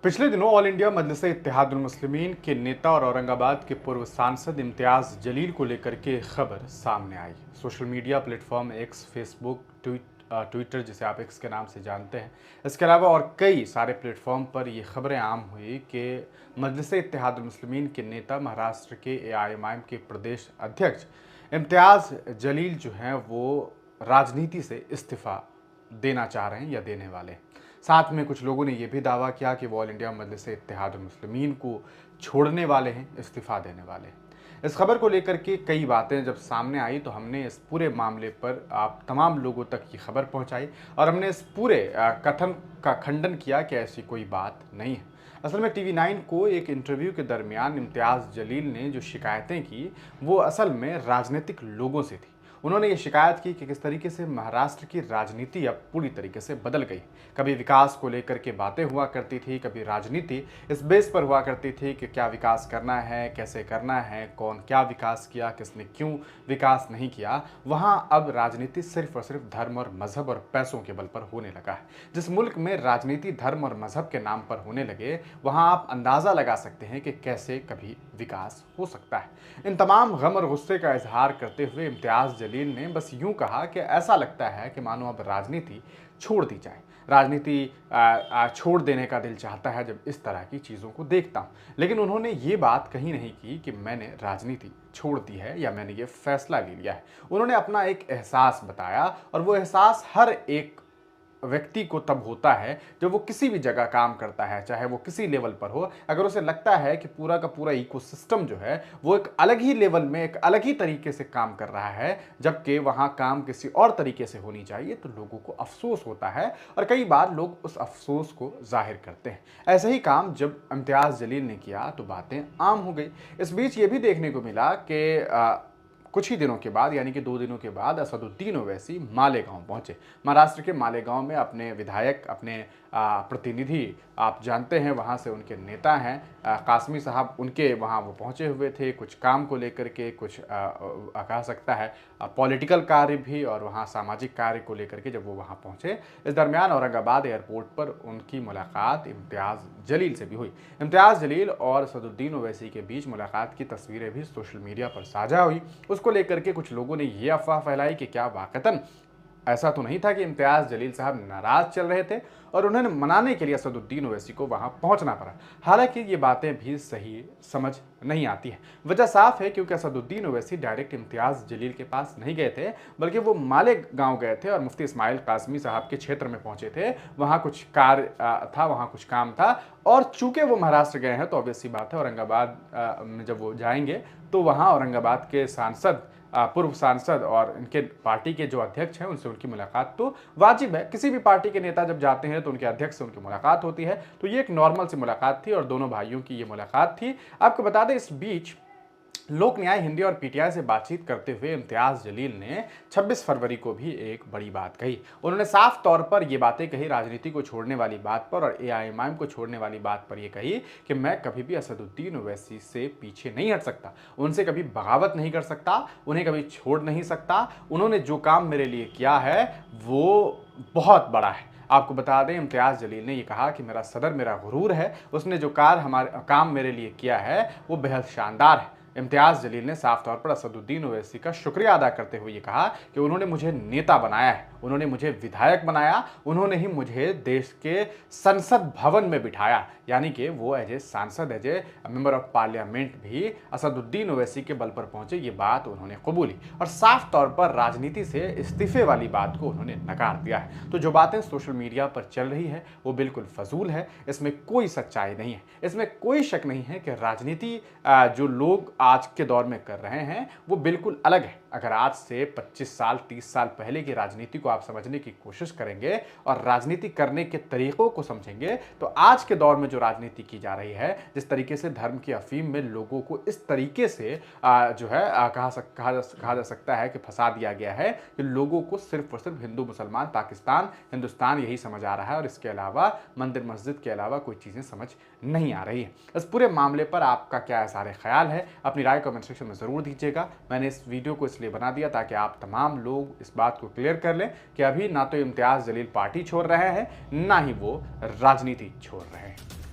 पिछले दिनों all India Majlis-e-Ittehadul मुस्लिमीन के नेता और औरंगाबाद के पूर्व सांसद इम्तियाज़ जलील को लेकर के खबर सामने आई। Social media platform X, Facebook, Twitter जिसे आप एक्स के नाम से जानते हैं, इसके अलावा और कई सारे प्लेटफॉर्म पर ये खबरें आम हुई कि मजलिस-ए-इत्तेहादुल मुस्लिमीन के नेता, महाराष्ट्र के एआईएमआईएम के प्रदेश अध्यक्ष इम्तियाज़ जलील जो हैं वो राजनीति से इस्तीफ़ा देना चाह रहे हैं या देने वाले हैं। साथ में कुछ लोगों ने यह भी दावा किया कि वो ऑल इंडिया मजलिस-ए-इत्तेहादुल मुस्लिमीन को छोड़ने वाले हैं, इस्तीफ़ा देने वाले हैं। इस खबर को लेकर के कई बातें जब सामने आई तो हमने इस पूरे मामले पर आप तमाम लोगों तक ये खबर पहुंचाई और हमने इस पूरे कथन का खंडन किया कि ऐसी कोई बात नहीं है। असल में टीवी9 को एक इंटरव्यू के दरमियान इम्तियाज़ जलील ने जो शिकायतें की वो असल में राजनीतिक लोगों से थी। उन्होंने ये शिकायत की कि किस तरीके से महाराष्ट्र की राजनीति अब पूरी तरीके से बदल गई। कभी विकास को लेकर के बातें हुआ करती थी, कभी राजनीति इस बेस पर हुआ करती थी कि क्या विकास करना है, कैसे करना है, कौन क्या विकास किया, किसने क्यों विकास नहीं किया। वहाँ अब राजनीति सिर्फ और सिर्फ धर्म और मजहब और पैसों के बल पर होने लगा है। जिस मुल्क में राजनीति धर्म और मजहब के नाम पर होने लगे, वहाँ आप अंदाज़ा लगा सकते हैं कि कैसे कभी विकास हो सकता है। इन तमाम गम और गुस्से का इजहार करते हुए इम्तियाज़ जलील ने बस यूं कहा कि ऐसा लगता है कि मानो अब राजनीति छोड़ दी जाए। राजनीति छोड़ देने का दिल चाहता है जब इस तरह की चीज़ों को देखता हूं। लेकिन उन्होंने ये बात कहीं नहीं की कि मैंने राजनीति छोड़ दी है या मैंने ये फैसला ले लिया है। उन्होंने अपना एक एहसास बताया और वो एहसास हर एक व्यक्ति को तब होता है जब वो किसी भी जगह काम करता है, चाहे वो किसी लेवल पर हो। अगर उसे लगता है कि पूरा का पूरा इकोसिस्टम जो है वो एक अलग ही लेवल में, एक अलग ही तरीके से काम कर रहा है, जबकि वहाँ काम किसी और तरीके से होनी चाहिए, तो लोगों को अफसोस होता है और कई बार लोग उस अफसोस को जाहिर करते हैं। ऐसे ही काम जब इम्तियाज़ जलील ने किया तो बातें आम हो गई। इस बीच ये भी देखने को मिला कि कुछ ही दिनों के बाद, यानी कि 2 दिनों के बाद, असदुद्दीन ओवैसी मालेगांव पहुंचे। महाराष्ट्र के मालेगांव में अपने विधायक, अपने प्रतिनिधि, आप जानते हैं वहां से उनके नेता हैं कासमी साहब, उनके वहां वो पहुंचे हुए थे कुछ काम को लेकर के, कुछ कह सकता है पॉलिटिकल कार्य भी और वहां सामाजिक कार्य को लेकर के जब वो वहां पहुंचे। इस दरमियान औरंगाबाद एयरपोर्ट पर उनकी मुलाकात इम्तियाज़ जलील से भी हुई। इम्तियाज़ जलील और असदुद्दीन ओवैसी के बीच मुलाकात की तस्वीरें भी सोशल मीडिया पर साझा हुई। उसको लेकर के कुछ लोगों ने ये अफवाह फैलाई कि क्या वाकईतन ऐसा तो नहीं था कि इम्तियाज़ जलील साहब नाराज चल रहे थे और उन्हें मनाने के लिए असदुद्दीन ओवैसी को वहां पहुंचना पड़ा। हालांकि ये बातें भी सही समझ नहीं आती है। वजह साफ है क्योंकि असदुद्दीन ओवैसी डायरेक्ट इम्तियाज़ जलील के पास नहीं गए थे, बल्कि वो मालेगांव गए थे और मुफ्ती इस्माइल कासमी साहब के क्षेत्र में पहुंचे थे। वहां कुछ कार्य था, वहां कुछ काम था और चूंकि वो महाराष्ट्र गए हैं तो ऑब्वियस सी बात है औरंगाबाद में जब वो जाएंगे तो वहां औरंगाबाद के सांसद, पूर्व सांसद और इनके पार्टी के जो अध्यक्ष हैं उनसे उनकी मुलाकात तो वाजिब है। किसी भी पार्टी के नेता जब जाते हैं तो उनके अध्यक्ष से उनकी मुलाकात होती है। तो ये एक नॉर्मल सी मुलाकात थी और दोनों भाइयों की ये मुलाकात थी। आपको बता दें, इस बीच लोक न्याय हिंदी और पीटीआई से बातचीत करते हुए इम्तियाज़ जलील ने 26 फरवरी को भी एक बड़ी बात कही। उन्होंने साफ तौर पर ये बातें कही, राजनीति को छोड़ने वाली बात पर और एआईएमआईएम को छोड़ने वाली बात पर ये कही कि मैं कभी भी असदुद्दीन ओवैसी से पीछे नहीं हट सकता, उनसे कभी बगावत नहीं कर सकता, उन्हें कभी छोड़ नहीं सकता। उन्होंने जो काम मेरे लिए किया है वो बहुत बड़ा है। आपको बता दें, इम्तियाज़ जलील ने यह कहा कि मेरा सदर मेरा गुरूर है, उसने जो काम मेरे लिए किया है वो बेहद शानदार है। इम्तियाज़ जलील ने साफ तौर पर असदुद्दीन ओवैसी का शुक्रिया अदा करते हुए ये कहा कि उन्होंने मुझे नेता बनाया है, उन्होंने मुझे विधायक बनाया, उन्होंने ही मुझे देश के संसद भवन में बिठाया, यानी कि वो एज ए सांसद, as a member of parliament भी असदुद्दीन ओवैसी के बल पर पहुंचे। ये बात उन्होंने कबूली और साफ तौर पर राजनीति से इस्तीफे वाली बात को उन्होंने नकार दिया है। तो जो बातें सोशल मीडिया पर चल रही है वो बिल्कुल फजूल है, इसमें कोई सच्चाई नहीं है, इसमें कोई शक नहीं है कि राजनीति जो लोग आज के दौर में कर रहे हैं वो बिल्कुल अलग है। अगर आज से 25 साल 30 साल पहले की राजनीति को आप समझने की कोशिश करेंगे और राजनीति करने के तरीकों को समझेंगे तो आज के दौर में जो राजनीति की जा रही है, जिस तरीके से धर्म की अफीम में लोगों को इस तरीके से जो है कहा जा सकता है कि फंसा दिया गया है कि लोगों को सिर्फ और सिर्फ हिंदू, मुसलमान, पाकिस्तान, हिंदुस्तान यही समझ आ रहा है और इसके अलावा मंदिर मस्जिद के अलावा कोई चीज़ें समझ नहीं आ रही है। इस पूरे मामले पर आपका क्या सारे ख्याल है, अपनी राय कमेंट सेक्शन में ज़रूर दीजिएगा। मैंने इस वीडियो को इसलिए बना दिया ताकि आप तमाम लोग इस बात को क्लियर कर लें कि अभी ना तो इम्तियाज़ जलील पार्टी छोड़ रहे हैं, ना ही वो राजनीति छोड़ रहे हैं।